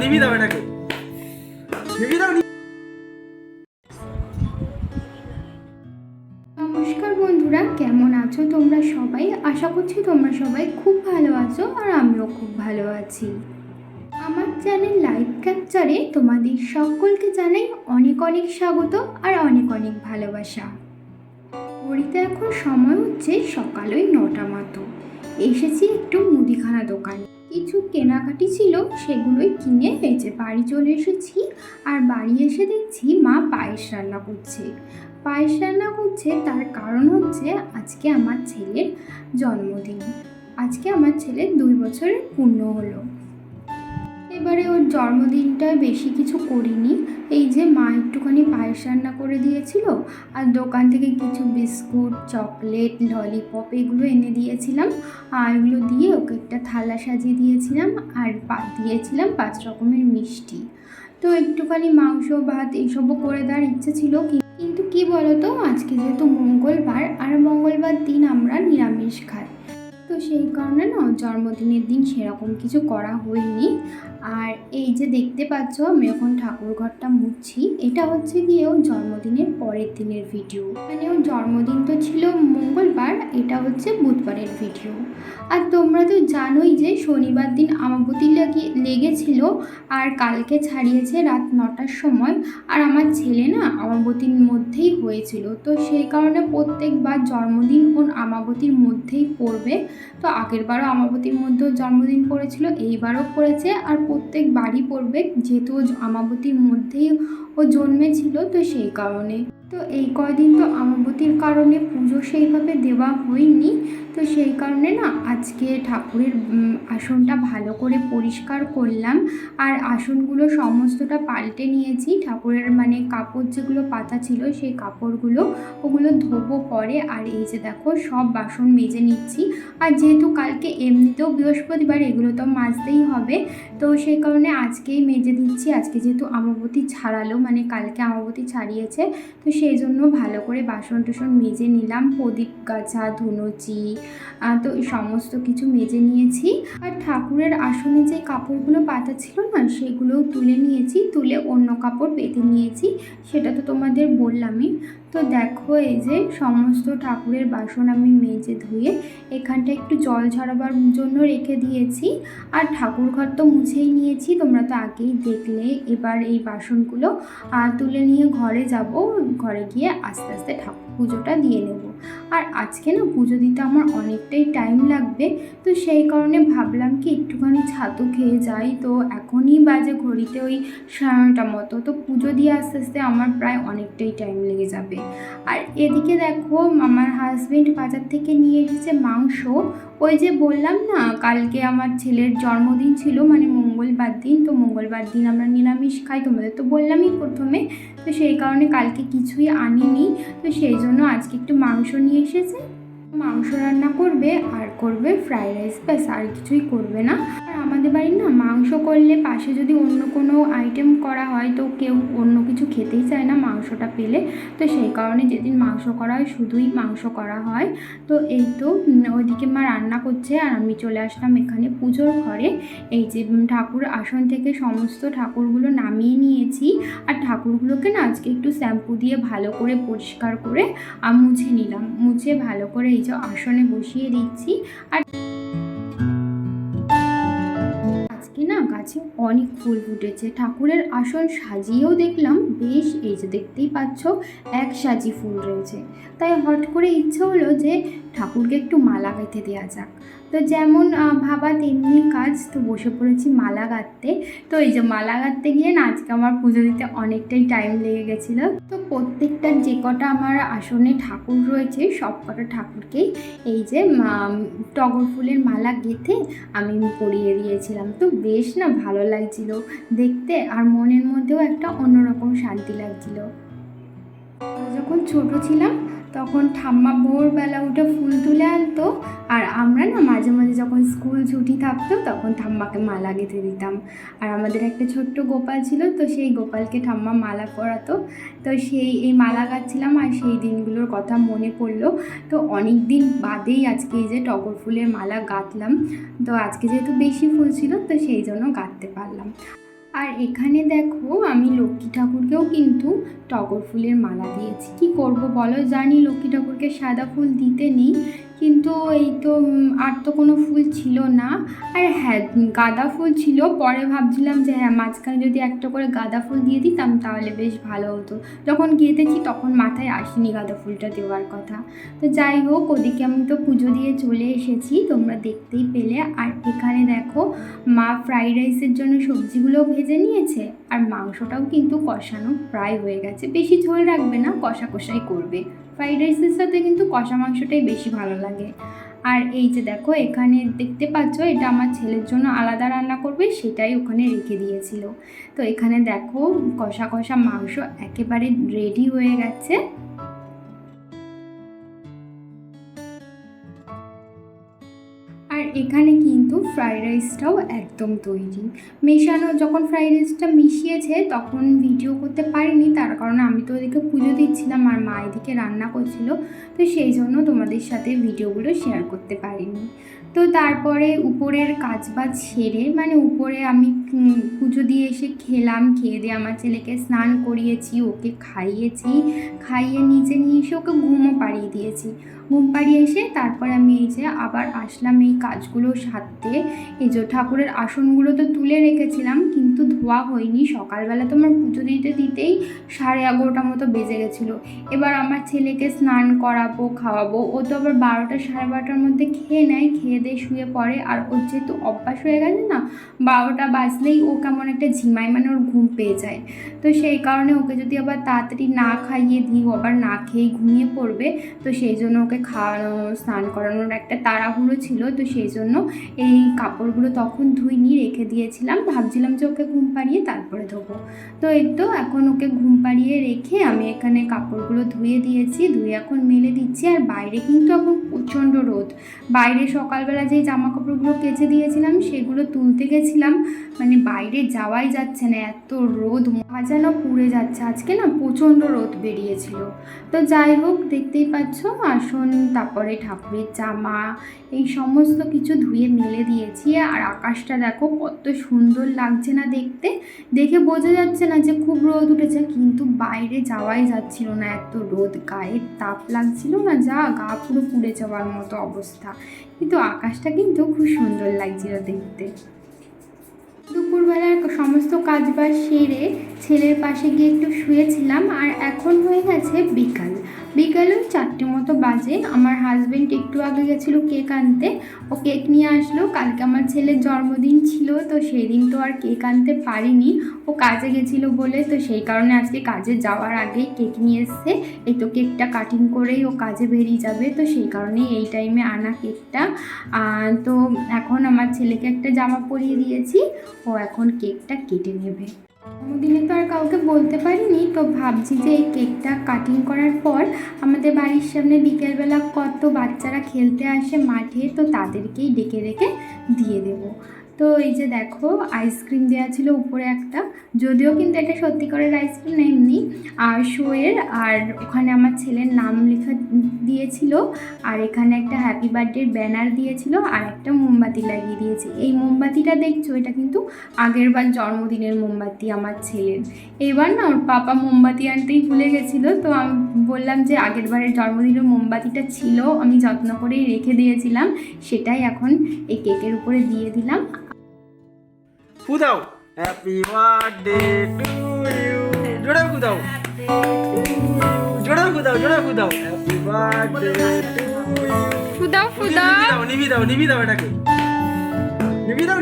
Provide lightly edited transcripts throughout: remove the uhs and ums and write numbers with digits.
নিবি দাও এটাকে, নিবি দাও। নমস্কার বন্ধুরা, কেমন আছো তোমরা সবাই? আশা করছি তোমরা সবাই খুব ভালো আছো আর আমিও খুব ভালো আছি। আমার চ্যানেল লাইফ ক্যাপচারে তোমাদের সকলকে জানাই অনেক অনেক স্বাগত আর অনেক অনেক ভালোবাসা। ঘড়িতে এখন সময় হচ্ছে সকাল ওই 9টা মতো। এসেছি একটু মুদিখানা দোকানে, কিছু কেনাকাটি ছিল সেগুলোই কিনে হয়েছে বাড়ি চলে এসেছি। আর বাড়ি এসে দেখছি মা পায়েস রান্না করছে। পায়েস রান্না করছে তার কারণ হচ্ছে আজকে আমার ছেলের জন্মদিন। আজকে আমার ছেলের 2 বছরের পূর্ণ হলো। এবারে ওর জন্মদিনটায় বেশি কিছু করিনি, এই যে মা একটুখানি পায়েস রান্না করে দিয়েছিল আর দোকান থেকে কিছু বিস্কুট, চকলেট, ললিপপ এগুলো এনে দিয়েছিলাম। আর এগুলো দিয়ে ওকে একটা থালা সাজিয়ে দিয়েছিলাম আর দিয়েছিলাম 5 রকমের মিষ্টি। তো একটুখানি মাংস ভাত এইসবও করে দেওয়ার ইচ্ছে ছিল, কিন্তু কি বলতো, আজকে যেহেতু মঙ্গলবার আর মঙ্গলবার দিন আমরা নিরামিষ খাই, তো সেই কারণে না জন্মদিনের দিন সেরকম কিছু করা হয়নি। আর এই যে দেখতে পাচ্ছ আমি এখন ঠাকুর ঘরটা মুছছি, এটা হচ্ছে গিয়ে ওর জন্মদিনের পরের দিনের ভিডিও। মানে ওর জন্মদিন তো ছিল মঙ্গলবার, এটা হচ্ছে বুধবারের ভিডিও। আর তোমরা তো জানোই যে শনিবার দিন আমাবতী লেগেছিল আর কালকে ছাড়িয়েছে রাত 9টার সময়। আর আমার ছেলে না আমাবতীর মধ্যেই হয়েছিল, তো সেই কারণে প্রত্যেকবার জন্মদিন ওর আমাবতীর মধ্যেই পড়বে। তো আগেরবারও আমাবতীর মধ্যেও জন্মদিন পড়েছিল, এইবারও পড়েছে আর প্রত্যেকবারই পড়বে, যেহেতু আমাবতীর মধ্যেই ও জন্মেছিল, তো সেই কারণে। তো এই কয়দিন তো আমাবতীর কারণে পুজো সেইভাবে দেওয়া হয়নি, তো সেই কারণে না আজকে ঠাকুরের আসনটা ভালো করে পরিষ্কার করলাম আর আসনগুলো সমস্তটা পাল্টে নিয়েছি। ঠাকুরের মানে কাপড় যেগুলো পাতা ছিল সেই কাপড়গুলো ওগুলো ধোবো পরে। আর এই যে দেখো সব বাসন মেজে নিচ্ছি, আর যেহেতু কালকে এমনিতেও বৃহস্পতিবার এগুলো তো মাজতেই হবে, তো সেই কারণে আজকেই মেজে দিচ্ছি। আজকে যেহেতু আমাবতী ছাড়ালো, মানে কালকে আমাবতী ছাড়িয়েছে, তো সেই জন্য ভালো করে বাসন টাসন মেজে নিলাম। প্রদীপ গাছা, ধুনুচি, তো এই সমস্ত কিছু মেজে নিয়েছি। আর ঠাকুরের আসনে যে কাপড়গুলো পাতা ছিল না সেগুলোও তুলে নিয়েছি, তুলে অন্য কাপড় পেতে নিয়েছি, সেটা তো তোমাদের বললামই। তো দেখো এই যে সমস্ত ঠাকুরের বাসন আমি মেজে ধুয়ে এখানটা একটু জল ঝরাবার জন্য রেখে দিয়েছি। আর ঠাকুর ঘর তো মুছেই নিয়েছি, তোমরা তো আগেই দেখলে। এবার এই বাসনগুলো তুলে নিয়ে ঘরে যাব, ঘরে গিয়ে আস্তে আস্তে ঠাকুর পুজোটা দিয়ে নেব। আর আজকে না পুজো দিতে আমার অনেকটাই টাইম লাগবে, তো সেই কারণে ভাবলাম কি একটুখানি ছাতু খেয়ে যাই। তো এখনই বাজে ঘড়িতে ওই 9:30 মতো, তো পুজো দিয়ে আস্তে আস্তে আমার প্রায় অনেকটাই টাইম লেগে যাবে। আর এদিকে দেখো আমার হাজবেন্ড বাজার থেকে নিয়ে এসেছে মাংস। ওই যে বললাম না কালকে আমার ছেলের জন্মদিন ছিল, মানে মঙ্গলবার দিন, তো মঙ্গলবার দিন আমরা নিরামিষ খাই, তোমাদের তো বললামই প্রথমে। তো সেই কারণে কালকে কিছুই আনিনি, তো সেই জন্য আজকে একটু মাংস নিয়ে এসেছে। মাংস রান্না করবে আর করবে ফ্রাইড রাইস, ব্যাস, আর কিছুই করবে না। আর আমাদের বাড়ির না মাংস করলে পাশে যদি অন্য কোনো আইটেম করা হয় তো কেউ অন্য কিছু খেতেই চায় না মাংসটা পেলে, তো সেই কারণে যেদিন মাংস করা হয় শুধুই মাংস করা হয়। তো এই তো ওইদিকে মা রান্না করছে আর আমি চলে আসলাম এখানে পুজোর ঘরে। এই যে ঠাকুর আসন থেকে সমস্ত ঠাকুরগুলো নামিয়ে নিয়েছি, আর ঠাকুরগুলোকে না আজকে একটু শ্যাম্পু দিয়ে ভালো করে পরিষ্কার করে মুছে নিলাম। মুছে ভালো করে এই যে আসনে বসিয়ে দিচ্ছি। আর আজকে না গাছে অনেক ফুল ফুটেছে, ঠাকুরের আসন সাজিয়েও দেখলাম বেশ, এই যে দেখতেই পাচ্ছ এক সাজি ফুল রয়েছে। তাই হট করে ইচ্ছে হলো যে ঠাকুরকে একটু মালা গাঁথতে দেওয়া যাক। তো যেমন ভাবা তেমনি কাজ, তো বসে পড়েছি মালা গাঁথতে। তো এই যে মালা গাঁথতে গিয়ে না আজকে আমার পুজো দিতে অনেকটাই টাইম লেগে গেছিলো। তো প্রত্যেকটা যে কটা আমার আসনে ঠাকুর রয়েছে সব কটা ঠাকুরকেই এই যে টগর ফুলের মালা গেঁথে আমি পরিয়ে দিয়েছিলাম। তো বেশ না ভালো লাগছিল দেখতে, আর মনের মধ্যেও একটা অন্যরকম শান্তি লাগছিল। যখন ছোট ছিলাম তখন ঠাম্মা ভোরবেলা উঠে ফুল তুলে আনতো, আর আমরা না মাঝে মাঝে যখন স্কুল ছুটি থাকতো তখন ঠাম্মাকে মালা গেঁথে দিতাম। আর আমাদের একটা ছোট্ট গোপাল ছিল, তো সেই গোপালকে ঠাম্মা মালা পরাতো। তো এই মালা গাঁথছিলাম আর সেই দিনগুলোর কথা মনে পড়লো। তো অনেক দিন বাদেই আজকে এই যে টগর ফুলের মালা গাঁথলাম। তো আজকে যেহেতু বেশি ফুল ছিল তো সেই জন্য গাঁথতে পারলাম। আর এখানে দেখো আমি লক্ষ্মী ঠাকুরকেও কিন্তু টগর ফুলের মালা দিয়েছি। কি করব বলো, জানি লক্ষ্মী ঠাকুরকে সাদা ফুল দিতে নেই, কিন্তু এই তো আর তো কোনো ফুল ছিল না। আর হ্যাঁ, গাঁদা ফুল ছিল, পরে ভাবছিলাম যে হ্যাঁ মাঝখানে যদি একটা করে গাঁদা ফুল দিয়ে দিতাম তাহলে বেশ ভালো হতো। যখন গেঁথেছি তখন মাথায় আসেনি গাঁদা ফুলটা দেওয়ার কথা। তো যাই হোক, ওদিকে আমি তো পুজো দিয়ে চলে এসেছি, তোমরা দেখতেই পেলে। আর এখানে দেখো মা ফ্রাইড রাইসের জন্য সবজিগুলোও ভেজে নিয়েছে, আর মাংসটাও কিন্তু কষানো প্রায় হয়ে গেছে। বেশি ঝোল রাখবে না, কষা কষাই করবে। ফ্রাইড রাইসের সাথে কিন্তু কষা মাংসটাই বেশি ভালো লাগে। আর এই যে দেখো এখানে দেখতে পাচ্ছ, এটা আমার ছেলের জন্য আলাদা রান্না করবে, সেটাই ওখানে রেখে দিয়েছিল। তো এখানে দেখো কষা কষা মাংস একেবারে রেডি হয়ে গেছে। আর এখানে কিন্তু ফ্রাইড রাইসটাও একদম তৈরি। মেশানো যখন ফ্রাইড রাইসটা মিশিয়েছে তখন ভিডিও করতে পারিনি, তার কারণ আমি তো ওদিকে পুজো দিচ্ছিলাম আর মা এদিকে রান্না করছিল, তো সেই জন্য তোমাদের সাথে ভিডিওগুলো শেয়ার করতে পারিনি। তো তারপরে উপরের কাজবাজ সেরে, মানে উপরে আমি পুজো দিয়ে এসে খেলাম, খেয়ে দিয়ে আমার ছেলেকে স্নান করিয়েছি, ওকে খাইয়েছি, খাইয়ে নিচে নিয়ে এসে ওকে ঘুমও পাড়িয়ে দিয়েছি। ঘুম পাড়িয়ে এসে তারপর আমি এই যে আবার আসলাম এই কাজগুলো সারতে। এই যে ঠাকুরের আসনগুলো তো তুলে রেখেছিলাম কিন্তু ধোয়া হয়নি। সকালবেলা তো আমার পুজো দিতে দিতেই 11:30 মতো বেজে গেছিলো। এবার আমার ছেলেকে স্নান করাবো, খাওয়াবো, ও তো আবার 12টা 12:30টার মধ্যে খেয়ে নেয়, খেয়ে দিয়ে শুয়ে পড়ে। আর ওর যেহেতু অভ্যাস হয়ে গেছে না, 12টা বাজলেই ও কেমন একটা ঝিমায়, মানে ওর ঘুম পেয়ে যায়। তো সেই কারণে ওকে যদি আবার তাড়াতাড়ি না খাইয়ে দিই, ও আবার না খেয়েই ঘুমিয়ে পড়বে। তো সেই জন্য ওকে খাওয়ানো, স্নান করানোর একটা তাড়াহুড়ো ছিল। তো সেই জন্য এই কাপড়গুলো তখন ধুইনি, রেখে দিয়েছিলাম, ভাবছিলাম যে ওকে ঘুম পাড়িয়ে তারপরে ধোবো। তো এই তো এখন ওকে ঘুম পাড়িয়ে রেখে আমি এখানে কাপড়গুলো ধুয়ে দিয়েছি, ধুয়ে এখন মেলে দিচ্ছি। আর বাইরে কিন্তু এখন প্রচণ্ড রোদ। বাইরে সকালবেলা যেই জামা কাপড়গুলো কেচে দিয়েছিলাম সেগুলো তুলতে গেছিলাম, মানে বাইরে যাওয়াই যাচ্ছে না, এত রোদ, যেন পুড়ে যাচ্ছে। আজকে না প্রচণ্ড রোদ বেরিয়েছিল। তো যাই হোক, দেখতেই পাচ্ছ আসন, তারপরে ঠাকুরের জামা, এই সমস্ত কিছু ধুয়ে মেলে দিয়েছি। আর আকাশটা দেখো কত সুন্দর লাগছে না দেখতে। দেখে বোঝা যাচ্ছে না যে খুব রোদ উঠেছে, কিন্তু বাইরে যাওয়াই যাচ্ছিল না, এত রোদ, গায়ে তাপ লাগছিল না, যা গা পুরো পুড়ে যাওয়ার মতো অবস্থা। কিন্তু আকাশটা কিন্তু খুব সুন্দর লাগছিল দেখতে। দুপুরবেলার সমস্ত কাজবাজ সেরে ছেলের পাশে গিয়ে একটু শুয়েছিলাম। আর এখন হয়ে গেছে বিকাল 4টে মতো বাজে। আমার হাজব্যান্ড একটু আগে গেছিলো কেক আনতে, ও কেক নিয়ে আসলো। কালকে আমার ছেলের জন্মদিন ছিল, তো সেই দিন তো আর কেক আনতে পারিনি, ও কাজে গেছিলো বলে। তো সেই কারণে আজকে কাজে যাওয়ার আগেই কেক নিয়ে এসছে। এই তো কেকটা কাটিং করেই ও কাজে বেরিয়ে যাবে, তো সেই কারণেই এই টাইমে আনা কেকটা। তো এখন আমার ছেলেকে একটা জামা পরিয়ে দিয়েছি, ও এখন কেকটা কেটে নেবে। জন্মদিনে তো আর কাউকে বলতে পারিনি, তো ভাবছি যে এই কেকটা কাটিং করার পর আমাদের বাড়ির সামনে বিকেলবেলা কত বাচ্চারা খেলতে আসে মাঠে, তো তাদেরকেই ডেকে ডেকে দিয়ে দেবো। তো এই যে দেখো আইসক্রিম দেওয়া ছিল উপরে একটা, যদিও কিন্তু এটা সত্যিকারের আইসক্রিম না, এমনি আর শোয়ের। আর ওখানে আমার ছেলের নাম লেখা দিয়েছিল, আর এখানে একটা হ্যাপি বার্থডের ব্যানার দিয়েছিল, আর একটা মোমবাতি লাগিয়ে দিয়েছে। এই মোমবাতিটা দেখছো, এটা কিন্তু আগের বার জন্মদিনের মোমবাতি আমার ছেলের। এবার না ওর পাপা মোমবাতি আনতেই ভুলে গেছিলো, তো আমি বললাম যে আগের বারের জন্মদিনের মোমবাতিটা ছিল, আমি যত্ন করেই রেখে দিয়েছিলাম, সেটাই এখন এই কেকের উপরে দিয়ে দিলাম। ফু দাও, হ্যাপি বার্থডে টু ইউ, জোরে ফু দাও, জোরে ফু দাও, জোরে ফু দাও, হ্যাপি বার্থডে টু ইউ, ফু দাও নিবি দাও এটাকে, নিবি দাও,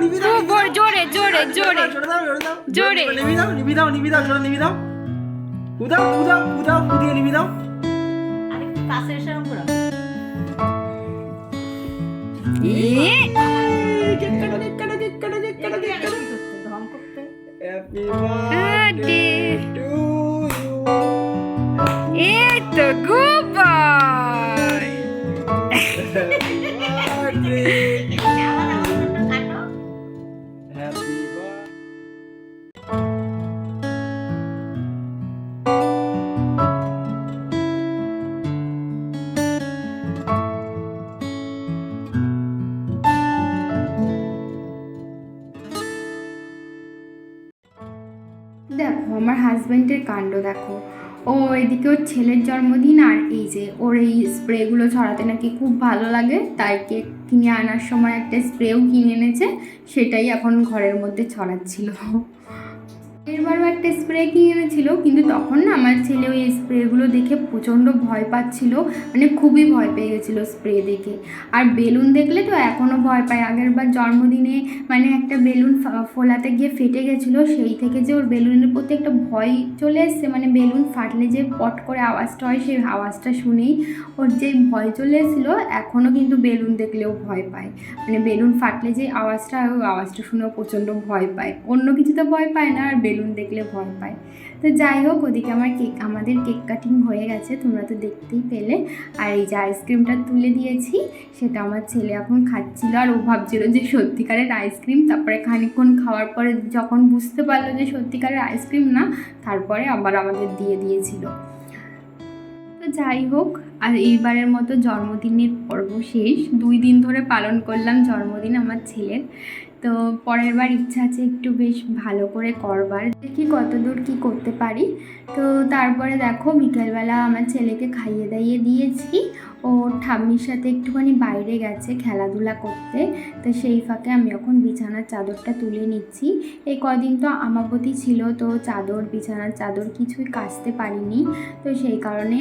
জোরে জোরে জোরে জোরে নিবি দাও, জোরে নিবি দাও, ফু দাও, ফু দিয়ে নিবি দাও। আরেকটু কাছে এসে আমরা ঢং করতে হ্যাপি বার্থডে টু ইউ, এই তো গুড বয়। বার্থডে, আবার আমার জন্য কাটো। Happy birthday. হাজব্যান্ডের কাণ্ড দেখো। ও এদিকে ওর ছেলের জন্মদিন, আর এই যে ওর এই স্প্রেগুলো ছড়াতে নাকি খুব ভালো লাগে, তাই কেক কিনে আনার সময় একটা স্প্রেও কিনে এনেছে, সেটাই এখন ঘরের মধ্যে ছড়াচ্ছিল। এরবারও একটা স্প্রে কিনে এনেছিল, কিন্তু তখন না আমার ছেলে ওই স্প্রেগুলো দেখে প্রচণ্ড ভয় পাচ্ছিল, মানে খুবই ভয় পেয়ে গেছিলো স্প্রে দেখে। আর বেলুন দেখলে তো এখনও ভয় পায়। আগেরবার জন্মদিনে মানে একটা বেলুন ফোলাতে গিয়ে ফেটে গেছিলো, সেই থেকে যে ওর বেলুনের প্রতি একটা ভয় চলে এসছে, মানে বেলুন ফাটলে যে পট করে আওয়াজটা হয়, সেই আওয়াজটা শুনেই ওর যে ভয় চলে এসেছিলো, এখনও কিন্তু বেলুন দেখলেও ভয় পায়। মানে বেলুন ফাটলে যে আওয়াজটা হয়, ওই আওয়াজটা শুনেও প্রচণ্ড ভয় পায়। অন্য কিছুতে ভয় পায় না, আর বেলুন দেখলে ভয় পায়। তো যাই হোক, ওদিকে আমাদের কেক কাটিং হয়ে গেছে, তোমরা তো দেখতেই পেলে। আর এই যে আইসক্রিমটা তুলে দিয়েছি, সেটা আমার ছেলে এখন খাচ্ছিল, আর ও ভাবছিল যে সত্যিকারের আইসক্রিম। তারপরে খানিকক্ষণ খাওয়ার পরে যখন বুঝতে পারলো যে সত্যিকারের আইসক্রিম না, তারপরে আবার আমাদের দিয়ে দিয়েছিল। তো যাই হোক, আর এইবারের মতো জন্মদিনের পর্ব শেষ। 2 দিন ধরে পালন করলাম জন্মদিন আমার ছেলের। তো পরের বার ইচ্ছা আছে একটু বেশ ভালো করে করবার, দেখি কতদূর কী করতে পারি। তো তারপরে দেখো বিকেলবেলা আমার ছেলেকে খাইয়ে দাইয়ে দিয়েছি, ও ঠাম্মির সাথে একটুখানি বাইরে গেছে খেলাধুলা করতে। তো সেই ফাঁকে আমি এখন বিছানার চাদরটা তুলে নিচ্ছি। এই কদিন তো আমাবতী ছিল, তো বিছানার চাদর কিছুই কাচতে পারিনি। তো সেই কারণে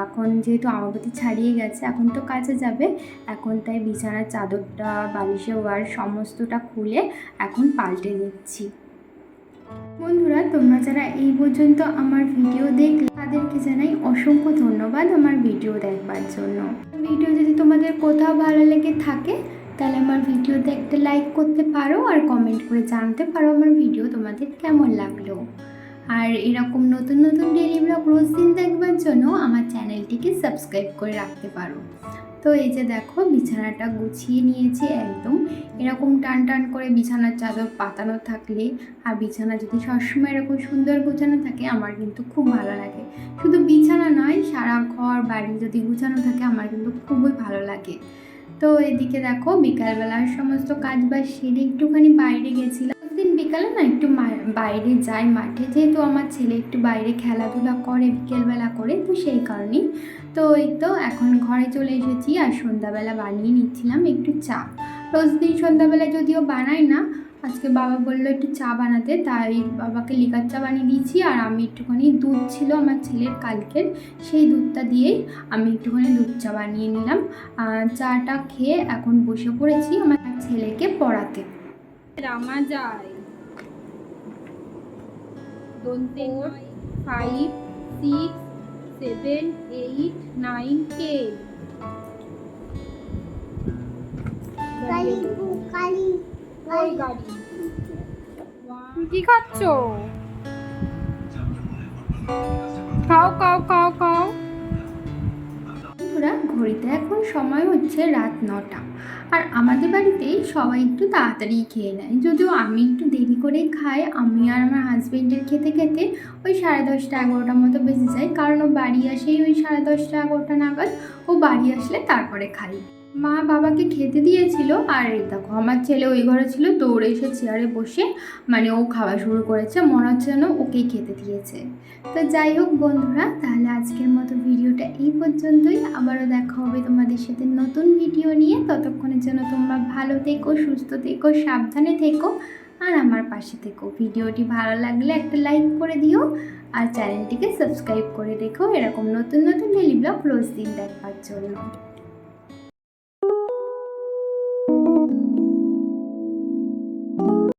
এখন যেহেতু আমাবতী ছাড়িয়ে গেছে, এখন তো কাচে যাবে। এখন তাই বিছানার চাদরটা, বালিশের ওয়ার সমস্তটা খুলে এখন পাল্টে দিচ্ছি। বন্ধুরা, তোমরা যারা এই পর্যন্ত আমার ভিডিও দেখলে, তাদেরকে জানাই অসংখ্য ধন্যবাদ আমার ভিডিও দেখবার জন্য। ভিডিও যদি তোমাদের কোথাও ভালো লেগে থাকে, তাহলে আমার ভিডিওতে একটা লাইক করতে পারো, আর কমেন্ট করে জানতে পারো আমার ভিডিও তোমাদের কেমন লাগলো। আর এরকম নতুন নতুন ডেইলি ব্লগ রোজ দিন দেখবার জন্য আমার চ্যানেলটিকে সাবস্ক্রাইব করে রাখতে পারো। তো এই যে দেখো, বিছানাটা গুছিয়ে নিয়েছি একদম। এরকম টান টান করে বিছানার চাদর পাতানো থাকলে, আর বিছানা যদি সবসময় এরকম সুন্দর গোছানো থাকে, আমার কিন্তু খুব ভালো লাগে। শুধু বিছানা নয়, সারা ঘর বাড়ি যদি গুছানো থাকে, আমার কিন্তু খুবই ভালো লাগে। তো এদিকে দেখো, বিকালবেলার সমস্ত কাজ বাজ সেরে একটুখানি বাইরে গেছিলাম। দিন বিকালে না একটু বাইরে যাই মাঠে, যেহেতু আমার ছেলে একটু বাইরে খেলাধুলা করে বিকেলবেলা করে, তো সেই কারণেই। তো এই তো এখন ঘরে চলে এসেছি, আর সন্ধ্যাবেলা বানিয়ে নিচ্ছিলাম একটু চা। রোজ দিন সন্ধ্যাবেলা যদিও বানাই না, আজকে বাবা বললো একটু চা বানাতে, তাই বাবাকে লিকার চা বানিয়ে দিয়েছি। আর আমি একটুখানি দুধ ছিল আমার ছেলের কালকের, সেই দুধটা দিয়েই আমি একটুখানি দুধ চা বানিয়ে নিলাম। চাটা খেয়ে এখন বসে পড়েছি আমার ছেলেকে পড়াতে। রামা যায় 2 3 5 6 7 8 9 10 ওই গাড়ি। কি খাচ্ছ? খাও খাও খাও খাও। বন্ধুরা, ঘড়িতে এখন সময় হচ্ছে রাত 9টা, আর আমাদের বাড়িতে সবাই একটু তাড়াতাড়ি খেয়ে নেয়, যদিও আমি একটু দেরি করেই খাই। আমি আর আমার হাজবেন্ডের খেতে খেতে ওই 10:30 11টার মতো বেজে যায়, কারণ ও বাড়ি আসেই ওই 10:30 11টা নাগাদ। ও বাড়ি আসলে তারপরে খাই। মা বাবাকে খেতে দিয়েছিল, আর এই দেখো আমার ছেলে ওই ঘরে ছিল, দৌড়ে এসে চেয়ারে বসে মানে ও খাওয়া শুরু করেছে, মনে হচ্ছে যেন ওকেই খেতে দিয়েছে। তো যাই হোক বন্ধুরা, তাহলে আজকের মতো ভিডিওটা এই পর্যন্তই। আবারও দেখা হবে তোমাদের সাথে নতুন ভিডিও নিয়ে। ততক্ষণের জন্য তোমরা ভালো থেকো, সুস্থ থেকো, সাবধানে থেকো, আর আমার পাশে থেকো। ভিডিওটি ভালো লাগলে একটা লাইক করে দিও, আর চ্যানেলটিকে সাবস্ক্রাইব করে রেখো এরকম নতুন নতুন ডেইলি ব্লগ রোজ দিন দেখবার জন্য।